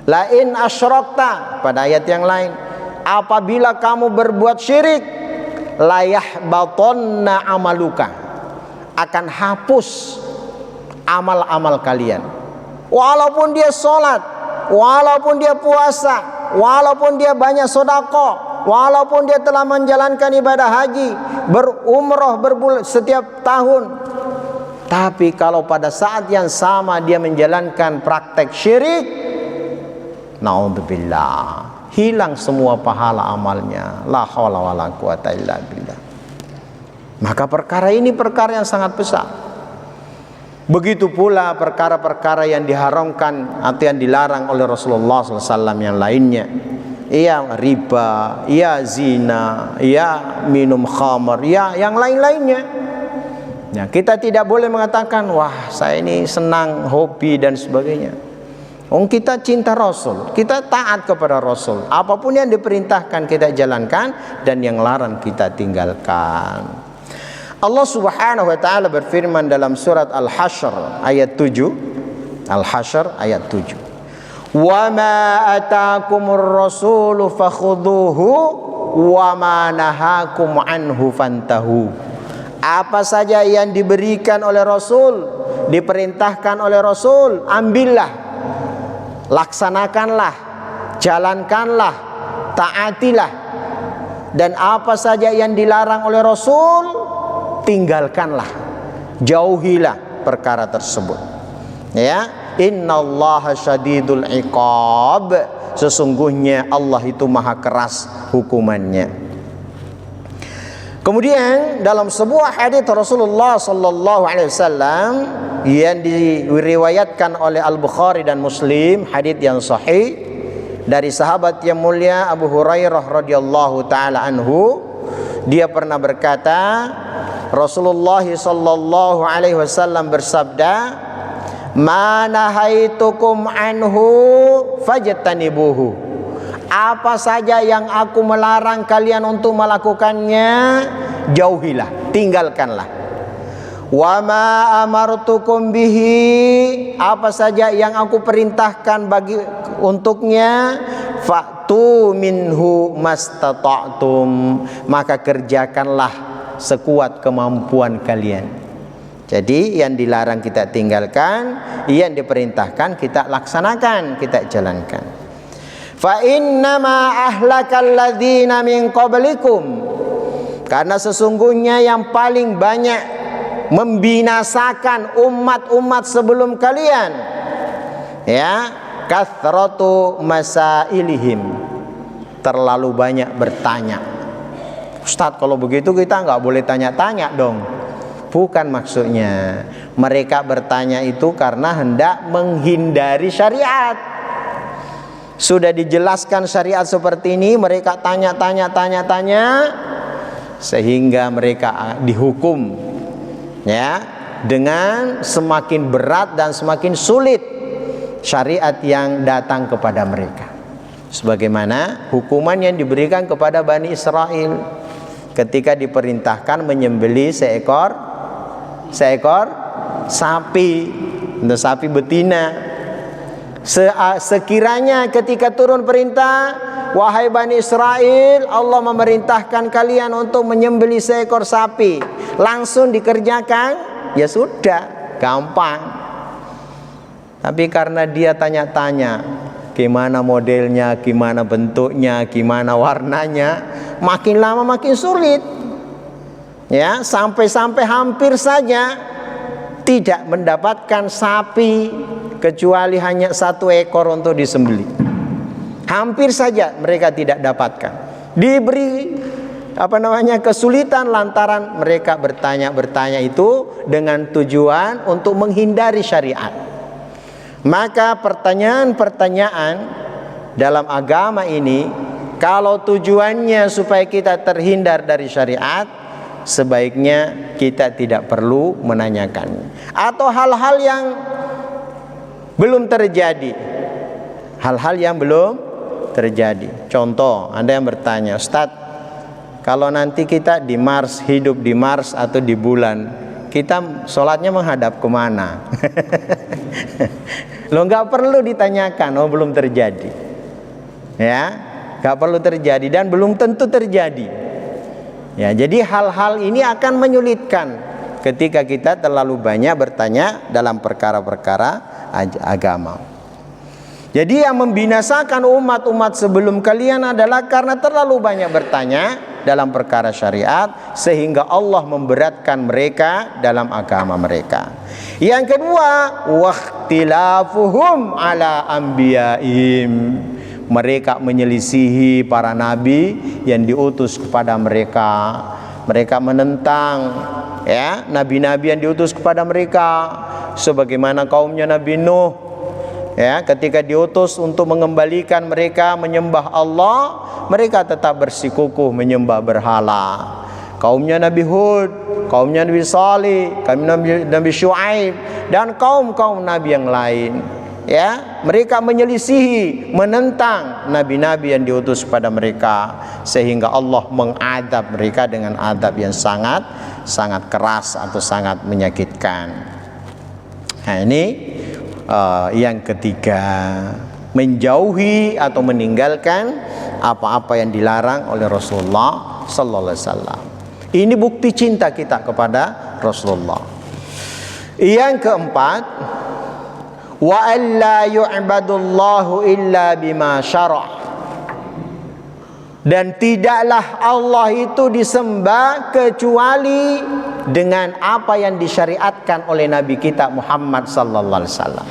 La in asyrakta, pada ayat yang lain, apabila kamu berbuat syirik, layahbatanna amaluka, akan hapus amal-amal kalian. Walaupun dia sholat, walaupun dia puasa, walaupun dia banyak sedekah, walaupun dia telah menjalankan ibadah haji, berumrah setiap tahun, tapi kalau pada saat yang sama dia menjalankan praktek syirik, naudzubillah, hilang semua pahala amalnya. La haula wala quwata illa billah. Maka perkara ini perkara yang sangat besar. Begitu pula perkara-perkara yang diharamkan atau yang dilarang oleh Rasulullah SAW yang lainnya. Iya riba, iya zina, iya minum khamar, iya yang lain-lainnya. Ya, kita tidak boleh mengatakan, wah saya ini senang, hobi dan sebagainya. Kita cinta Rasul, kita taat kepada Rasul. Apapun yang diperintahkan kita jalankan, dan yang larang kita tinggalkan. Allah Subhanahu wa taala berfirman dalam surat Al-Hasyr ayat 7. Al-Hasyr ayat 7. Wa ma ataakumur rasulu fakhudhuhu wa ma nahakum anhu fantahu. Apa saja yang diberikan oleh Rasul, diperintahkan oleh Rasul, ambillah, laksanakanlah, jalankanlah, taatilah. Dan apa saja yang dilarang oleh Rasul, tinggalkanlah, jauhilah perkara tersebut. Ya, innallaha syadidul iqab, sesungguhnya Allah itu maha keras hukumannya. Kemudian dalam sebuah hadis Rasulullah sallallahu alaihi wasallam yang diriwayatkan oleh Al-Bukhari dan Muslim, hadis yang sahih dari sahabat yang mulia Abu Hurairah radhiyallahu taala anhu, dia pernah berkata, Rasulullah sallallahu alaihi wasallam bersabda, "Ma nahaitukum anhu fajtanibuhu." Apa saja yang aku melarang kalian untuk melakukannya, jauhilah, tinggalkanlah. Wa ma amartukum bihi, apa saja yang aku perintahkan untuknya, fa'tu minhu mastata'tum, maka kerjakanlah sekuat kemampuan kalian. Jadi yang dilarang kita tinggalkan, yang diperintahkan kita laksanakan, kita jalankan. Fa innama ahlakal ladzina min qablikum, karena sesungguhnya yang paling banyak membinasakan umat-umat sebelum kalian, ya, kathratu masailihim, terlalu banyak bertanya. Ustadz, kalau begitu kita nggak boleh tanya-tanya dong. Bukan maksudnya. Mereka bertanya itu karena hendak menghindari syariat. Sudah dijelaskan syariat seperti ini, mereka tanya sehingga mereka dihukum, ya, dengan semakin berat dan semakin sulit syariat yang datang kepada mereka. Sebagaimana hukuman yang diberikan kepada Bani Israel ketika diperintahkan menyembelih seekor sapi, untuk sapi betina. Sekiranya ketika turun perintah, wahai Bani Israel, Allah memerintahkan kalian untuk menyembelih seekor sapi, langsung dikerjakan, ya sudah, gampang. Tapi karena dia tanya-tanya, gimana modelnya, gimana bentuknya, gimana warnanya, makin lama makin sulit. Ya, sampai-sampai hampir saja tidak mendapatkan sapi kecuali hanya 1 ekor untuk disembelih. Hampir saja mereka tidak dapatkan. Diberi kesulitan lantaran mereka bertanya itu dengan tujuan untuk menghindari syariat. Maka pertanyaan-pertanyaan dalam agama ini, kalau tujuannya supaya kita terhindar dari syariat, sebaiknya kita tidak perlu menanyakan. Atau hal-hal yang belum terjadi, hal-hal yang belum terjadi. Contoh, Anda yang bertanya, Ustadz, kalau nanti kita di Mars, hidup di Mars atau di bulan, kita sholatnya menghadap kemana? Lo nggak perlu ditanyakan, oh belum terjadi, ya, nggak perlu terjadi dan belum tentu terjadi. Ya, jadi hal-hal ini akan menyulitkan ketika kita terlalu banyak bertanya dalam perkara-perkara agama. Jadi yang membinasakan umat-umat sebelum kalian adalah karena terlalu banyak bertanya dalam perkara syariat, sehingga Allah memberatkan mereka dalam agama mereka. Yang kedua, waqtilafuhum ala anbiyaihim, mereka menyelisihi para nabi yang diutus kepada mereka. Mereka menentang, ya, nabi-nabi yang diutus kepada mereka, sebagaimana kaumnya Nabi Nuh, ya, ketika diutus untuk mengembalikan mereka menyembah Allah, mereka tetap bersikukuh menyembah berhala. Kaumnya Nabi Hud, kaumnya Nabi Salih, kaumnya Nabi Syuaib, dan kaum-kaum nabi yang lain, ya, mereka menyelisihi, menentang nabi-nabi yang diutus pada mereka, sehingga Allah mengadab mereka dengan adab yang sangat keras atau sangat menyakitkan. Nah, ini yang ketiga, menjauhi atau meninggalkan apa-apa yang dilarang oleh Rasulullah sallallahu alaihi wasallam. Ini bukti cinta kita kepada Rasulullah. Yang keempat, wa alla yu'badullahu illa bima syara', dan tidaklah Allah itu disembah kecuali dengan apa yang disyariatkan oleh Nabi kita Muhammad sallallahu alaihi wasallam.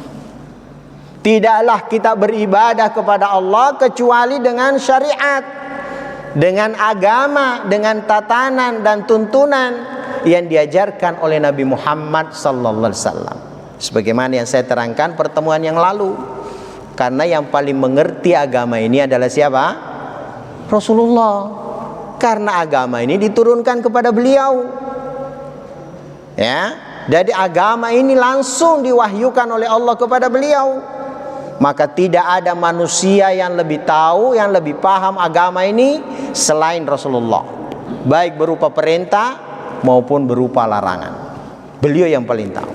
Tidaklah kita beribadah kepada Allah kecuali dengan syariat, dengan agama, dengan tatanan dan tuntunan yang diajarkan oleh Nabi Muhammad sallallahu alaihi wasallam. Sebagaimana yang saya terangkan pertemuan yang lalu, karena yang paling mengerti agama ini adalah siapa? Rasulullah. Karena agama ini diturunkan kepada beliau, ya, jadi agama ini langsung diwahyukan oleh Allah kepada beliau. Maka tidak ada manusia yang lebih tahu, yang lebih paham agama ini selain Rasulullah, baik berupa perintah maupun berupa larangan. Beliau yang paling tahu.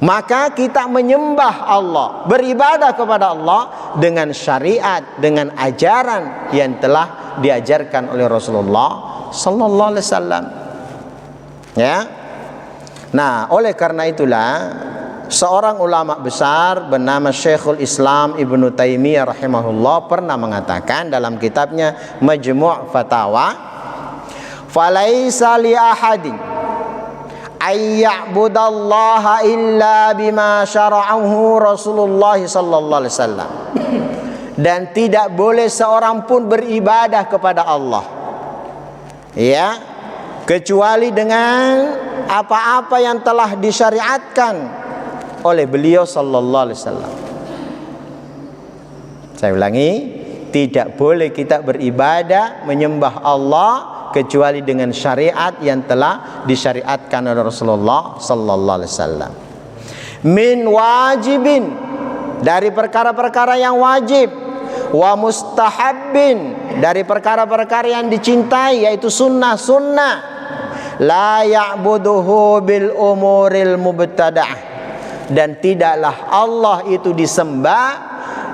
Maka kita menyembah Allah, beribadah kepada Allah dengan syariat, dengan ajaran yang telah diajarkan oleh Rasulullah sallallahu alaihi wasallam. Ya. Nah, oleh karena itulah seorang ulama besar bernama Syekhul Islam Ibnu Taimiyah rahimahullah pernah mengatakan dalam kitabnya Majmu' Fatawa, "Falaisa li ahadin ay ya'budallaha illa bima syara'ahu Rasulullah sallallahu alaihi wasallam." Dan tidak boleh seorang pun beribadah kepada Allah, ya, kecuali dengan apa-apa yang telah disyariatkan oleh beliau sallallahu alaihi wasallam. Saya ulangi, tidak boleh kita beribadah menyembah Allah kecuali dengan syariat yang telah disyariatkan oleh Rasulullah sallallahu alaihi wasallam. Min wajibin, dari perkara-perkara yang wajib, wa mustahabbin, dari perkara-perkara yang dicintai yaitu sunnah-sunnah. La ya'buduhu bil umuril mubtada'ah, dan tidaklah Allah itu disembah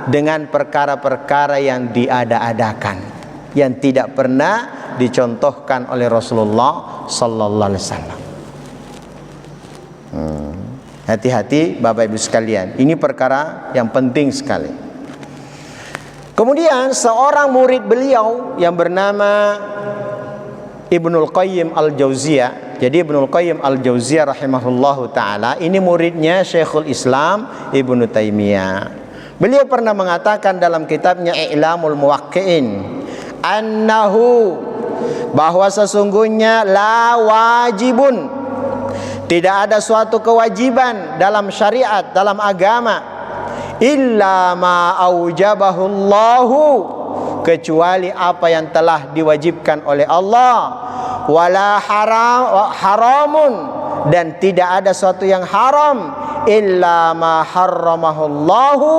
dengan perkara-perkara yang diada-adakan, yang tidak pernah dicontohkan oleh Rasulullah sallallahu alaihi wasallam. Hati-hati Bapak Ibu sekalian, ini perkara yang penting sekali. Kemudian seorang murid beliau yang bernama Ibnul Qayyim Al-Jauziyah. Jadi Ibnul Qayyim Al-Jauziyah rahimahullahu ta'ala ini muridnya Syekhul Islam Ibnu Taimiyah. Beliau pernah mengatakan dalam kitabnya I'lamul Muwaqqi'in, annahu, bahwa sesungguhnya la wajibun, tidak ada suatu kewajiban dalam syariat, dalam agama, illa ma aujabahullahu, kecuali apa yang telah diwajibkan oleh Allah, wala haramun, dan tidak ada suatu yang haram, illa ma harramahullahu,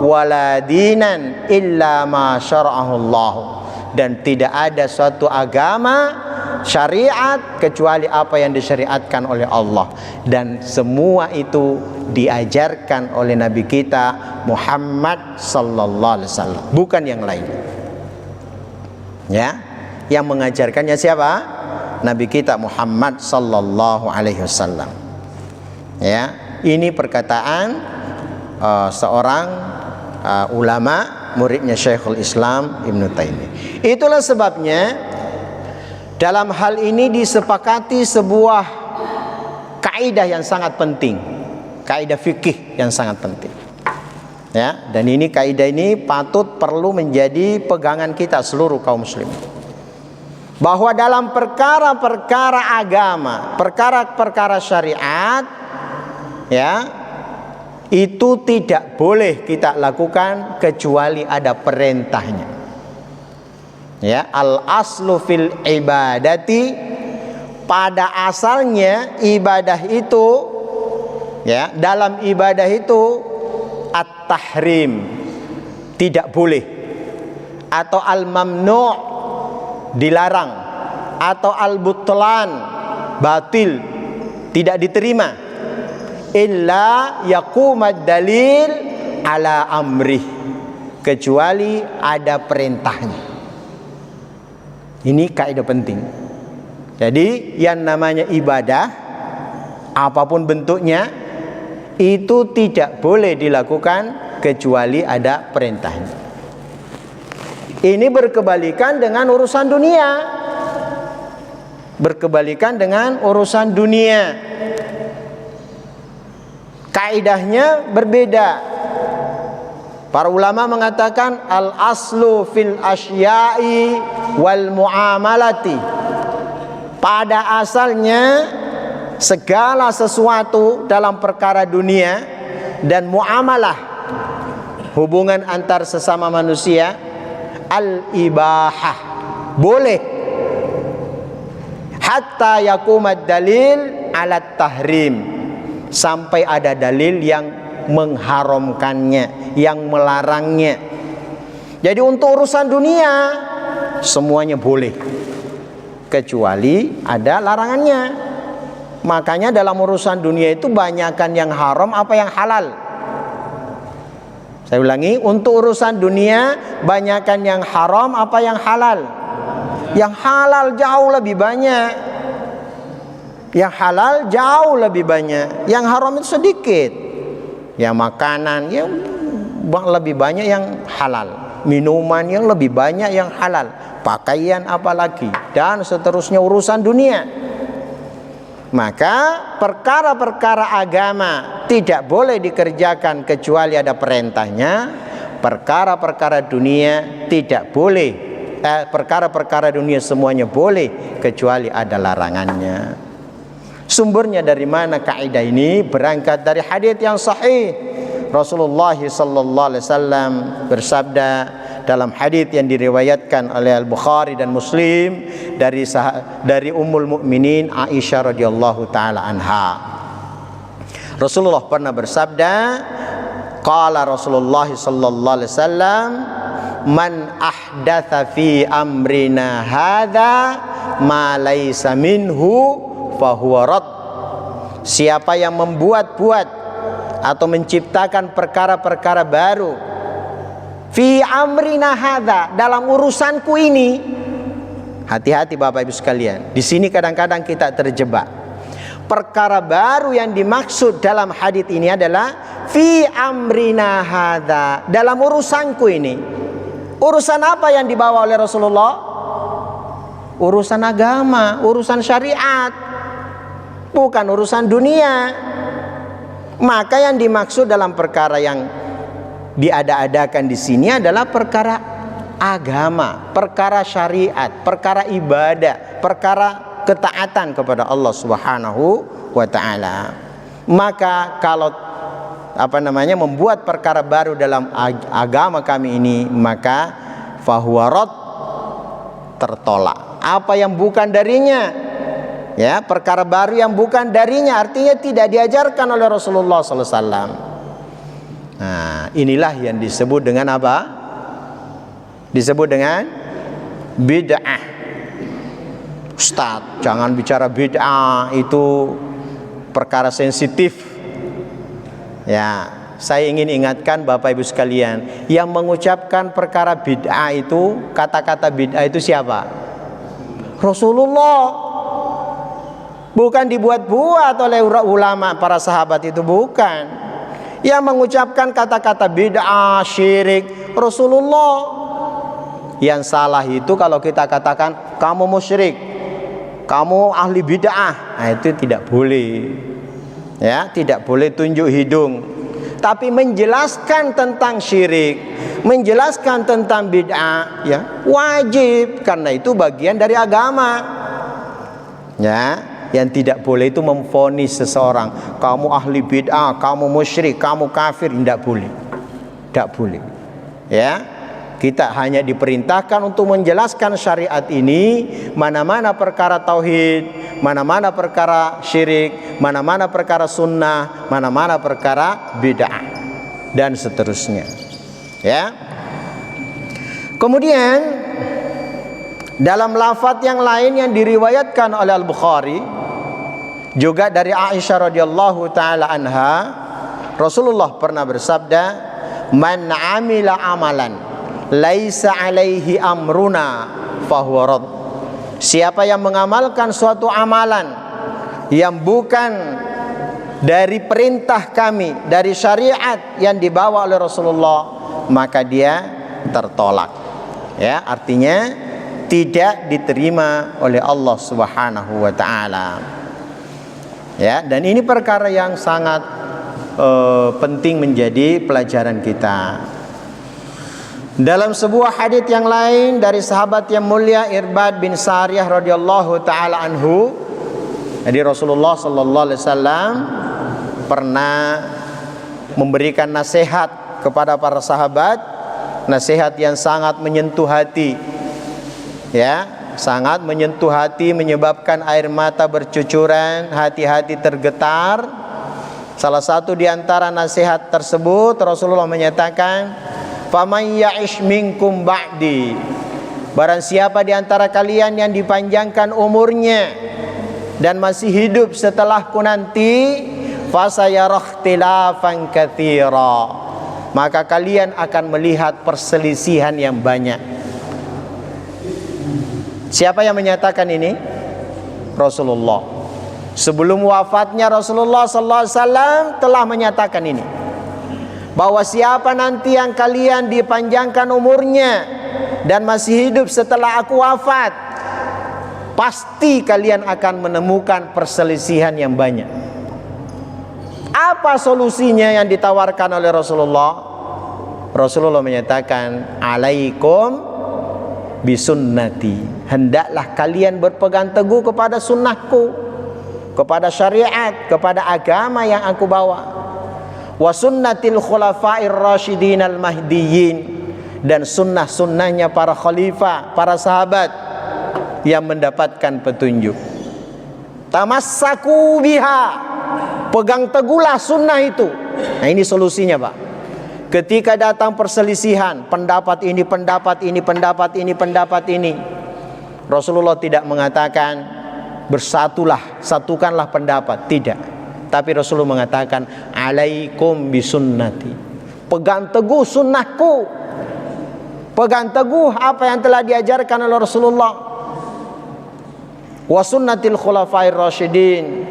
wala dinan illa ma syara'ahullahu, dan tidak ada suatu agama syariat kecuali apa yang disyariatkan oleh Allah, dan semua itu diajarkan oleh Nabi kita Muhammad sallallahu alaihi wasallam, bukan yang lain. Ya, yang mengajarkannya siapa? Nabi kita Muhammad sallallahu alaihi wasallam. Ya, ini perkataan seorang ulama muridnya Syekhul Islam Ibnu Taimiyah. Itulah sebabnya dalam hal ini disepakati sebuah kaidah yang sangat penting, kaidah fikih yang sangat penting. Ya, dan ini kaidah ini patut perlu menjadi pegangan kita seluruh kaum muslimin. Bahwa dalam perkara-perkara agama, perkara-perkara syariat, ya, itu tidak boleh kita lakukan kecuali ada perintahnya. Ya, al aslu fil ibadati, pada asalnya ibadah itu, ya, dalam ibadah itu at-tahrim, tidak boleh, atau al-mamnu', dilarang, atau al-butlan, batil, tidak diterima, illa yaqumad dalil ala amrih, kecuali ada perintahnya. Ini kaidah penting. Jadi yang namanya ibadah apapun bentuknya itu tidak boleh dilakukan kecuali ada perintahnya. Ini berkebalikan dengan urusan dunia. Berkebalikan dengan urusan dunia. Kaidahnya berbeda. Para ulama mengatakan al aslu fil asya'i wal muamalati. Pada asalnya segala sesuatu dalam perkara dunia dan muamalah, hubungan antar sesama manusia, al-ibahah, boleh, hatta yakumad dalil alat tahrim, sampai ada dalil yang mengharamkannya, yang melarangnya. Jadi untuk urusan dunia semuanya boleh, kecuali ada larangannya. Makanya dalam urusan dunia itu banyakkan yang haram apa yang halal. Saya ulangi, untuk urusan dunia banyakkan yang haram apa yang halal. Yang halal jauh lebih banyak. Yang halal jauh lebih banyak, yang haram itu sedikit. Ya makanan yang lebih banyak yang halal, minuman yang lebih banyak yang halal, pakaian apalagi, dan seterusnya urusan dunia. Maka perkara-perkara agama tidak boleh dikerjakan kecuali ada perintahnya. Perkara-perkara dunia tidak boleh, perkara-perkara dunia semuanya boleh kecuali ada larangannya. Sumbernya dari mana kaidah ini? Berangkat dari hadits yang sahih. Rasulullah sallallahu alaihi wasallam bersabda dalam hadits yang diriwayatkan oleh Al-Bukhari dan Muslim dari Ummul Mukminin Aisyah radhiyallahu taala anha. Rasulullah pernah bersabda, qala Rasulullah sallallahu alaihi wasallam, man ahdatsa fi amrina hadza ma laysa minhu fahuwa rad. Siapa yang membuat-buat atau menciptakan perkara-perkara baru fi amrina hadza, dalam urusanku ini. Hati-hati Bapak Ibu sekalian. Di sini kadang-kadang kita terjebak. Perkara baru yang dimaksud dalam hadits ini adalah fi amrina hadza, dalam urusanku ini. Urusan apa yang dibawa oleh Rasulullah? Urusan agama, urusan syariat, bukan urusan dunia. Maka yang dimaksud dalam perkara yang diada-adakan di sini adalah perkara agama, perkara syariat, perkara ibadah, perkara ketaatan kepada Allah Subhanahu wa taala. Maka kalau membuat perkara baru dalam agama kami ini, maka fahuwa rad, tertolak. Apa yang bukan darinya, ya, perkara baru yang bukan darinya, artinya tidak diajarkan oleh Rasulullah SAW. Nah, inilah yang disebut dengan apa? Disebut dengan bid'ah. Ustaz, jangan bicara bid'ah, itu perkara sensitif. Ya, saya ingin ingatkan Bapak Ibu sekalian, yang mengucapkan perkara bid'ah itu, kata-kata bid'ah itu siapa? Rasulullah. Bukan dibuat-buat oleh ulama, para sahabat itu bukan. Yang mengucapkan kata-kata bid'ah, syirik, Rasulullah. Yang salah itu kalau kita katakan kamu musyrik, kamu ahli bid'ah. Nah, itu tidak boleh. Ya, tidak boleh tunjuk hidung. Tapi menjelaskan tentang syirik, menjelaskan tentang bid'ah, ya, wajib, karena itu bagian dari agama. Ya, yang tidak boleh itu memvonis seseorang, kamu ahli bid'ah, kamu musyrik, kamu kafir, tidak boleh. Tidak boleh. Ya, kita hanya diperintahkan untuk menjelaskan syariat ini, mana-mana perkara tauhid, mana-mana perkara syirik, mana-mana perkara sunnah, mana-mana perkara bid'ah, dan seterusnya. Ya. Kemudian dalam lafaz yang lain yang diriwayatkan oleh Al-Bukhari juga dari Aisyah radhiyallahu taala anha, Rasulullah pernah bersabda, man amila amalan laisa alaihi amruna fahuwa rad. Siapa yang mengamalkan suatu amalan yang bukan dari perintah kami, dari syariat yang dibawa oleh Rasulullah, maka dia tertolak. Ya, artinya tidak diterima oleh Allah Subhanahu wa taala. Ya, dan ini perkara yang sangat penting menjadi pelajaran kita. Dalam sebuah hadits yang lain dari sahabat yang mulia Irbad bin Sariyah radhiyallahu taala anhu, jadi Rasulullah sallallahu alaihi wasallam pernah memberikan nasihat kepada para sahabat, nasihat yang sangat menyentuh hati. Ya, sangat menyentuh hati, menyebabkan air mata bercucuran, hati-hati tergetar. Salah satu di antara nasihat tersebut Rasulullah menyatakan, faman ya'ish minkum ba'di, barang siapa di antara kalian yang dipanjangkan umurnya dan masih hidup setelahku nanti, fasayara ikhtilafan katsira, maka kalian akan melihat perselisihan yang banyak. Siapa yang menyatakan ini? Rasulullah. Sebelum wafatnya Rasulullah sallallahu alaihi wasallam telah menyatakan ini, bahwa siapa nanti yang kalian dipanjangkan umurnya dan masih hidup setelah aku wafat, pasti kalian akan menemukan perselisihan yang banyak. Apa solusinya yang ditawarkan oleh Rasulullah? Rasulullah menyatakan, alaikum bisunnati, hendaklah kalian berpegang teguh kepada sunnahku, kepada syariat, kepada agama yang aku bawa. Wa sunnatil khulafair rasyidin al mahdiyyin, dan sunnah-sunnahnya para khalifah, para sahabat yang mendapatkan petunjuk. Tamassaku biha, pegang teguhlah sunnah itu. Nah, ini solusinya, Pak. Ketika datang perselisihan, pendapat ini, pendapat ini, pendapat ini, pendapat ini, Rasulullah tidak mengatakan bersatulah, satukanlah pendapat, tidak. Tapi Rasulullah mengatakan, alaikum bisunnati, pegang teguh sunnahku, pegang teguh apa yang telah diajarkan oleh Rasulullah. Wa sunnatil khulafair rasyidin,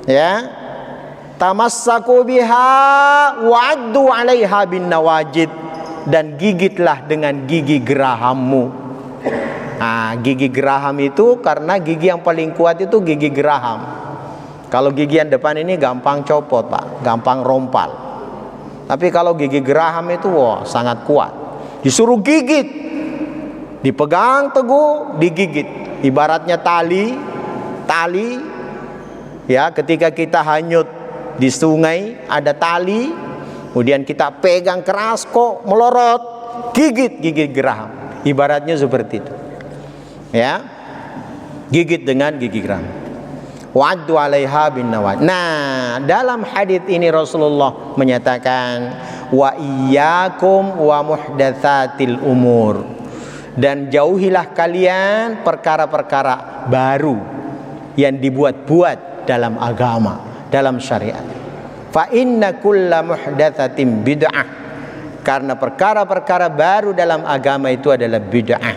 ya, tamassaku biha wa'addu 'alaiha bin nawajid, dan gigitlah dengan gigi gerahammu. Nah, gigi geraham itu karena gigi yang paling kuat itu gigi geraham. Kalau gigi yang depan ini gampang copot, Pak, gampang rompal. Tapi kalau gigi geraham itu sangat kuat. Disuruh gigit, dipegang teguh, digigit. Ibaratnya tali, ya, ketika kita hanyut di sungai ada tali, kemudian kita pegang keras kok melorot, gigit geraham. Ibaratnya seperti itu, ya, gigit dengan gigi geraham. Wa'addu 'alaiha bin nawaj. Nah, dalam hadis ini Rasulullah menyatakan, wa iyyakum wa muhdatsatil umur, dan jauhilah kalian perkara-perkara baru yang dibuat-buat dalam agama, dalam syariat. Fa inna kulla muhdatsatin bid'ah, karena perkara-perkara baru dalam agama itu adalah bid'ah.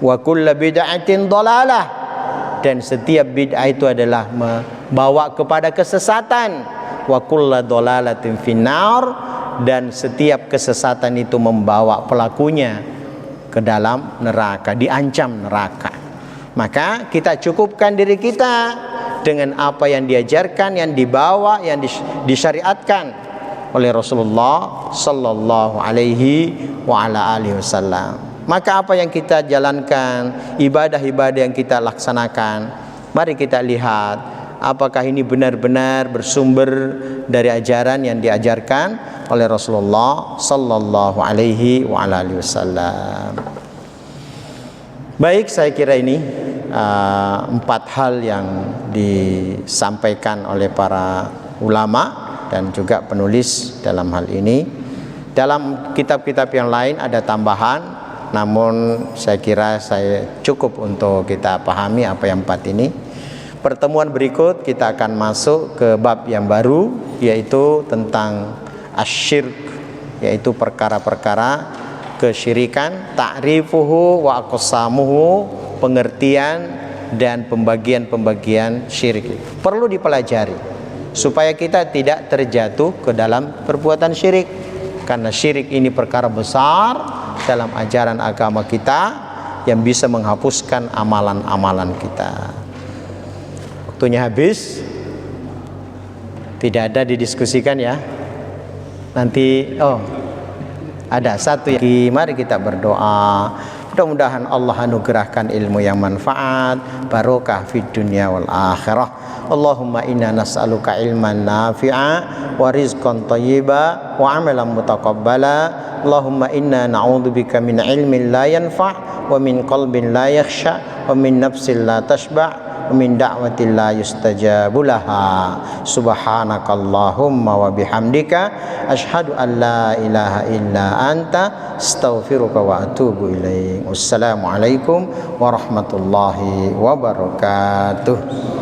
Wa kullu bid'atin dhalalah, dan setiap bid'ah itu adalah membawa kepada kesesatan. Wa kullu dhalalatin finnar, dan setiap kesesatan itu membawa pelakunya ke dalam neraka, diancam neraka. Maka kita cukupkan diri kita dengan apa yang diajarkan, yang dibawa, yang disyariatkan oleh Rasulullah sallallahu alaihi wa ala alihi wasallam. Maka apa yang kita jalankan, ibadah-ibadah yang kita laksanakan, mari kita lihat apakah ini benar-benar bersumber dari ajaran yang diajarkan oleh Rasulullah sallallahu alaihi wa ala alihi wasallam. Baik, saya kira ini 4 hal yang disampaikan oleh para ulama dan juga penulis dalam hal ini. Dalam kitab-kitab yang lain ada tambahan, namun saya kira saya cukup untuk kita pahami apa yang 4 ini. Pertemuan berikut kita akan masuk ke bab yang baru, yaitu tentang asyirk, yaitu perkara-perkara kesyirikan, ta'rifuhu wa aqsamuhu, pengertian dan pembagian-pembagian syirik. Perlu dipelajari supaya kita tidak terjatuh ke dalam perbuatan syirik, karena syirik ini perkara besar dalam ajaran agama kita yang bisa menghapuskan amalan-amalan kita. Waktunya habis, tidak ada didiskusikan ya. Nanti ada satu yang mari kita berdoa, mudah-mudahan Allah anugerahkan ilmu yang manfaat, barokah fid dunya wal akhirah. Allahumma inna nas'aluka ilman nafi'a wa rizqan thayyiba wa amalan mutaqabbala. Allahumma inna na'udzubika min ilmin la yanfa' wa min qalbin la yakhsha wa min nafsin la tashba' wa min da'watin la yustajabu laha. Subhanakallahumma wa bihamdika asyhadu an la ilaha illa anta astaghfiruka wa atubu ilaik. Wassalamualaikum warahmatullahi wabarakatuh.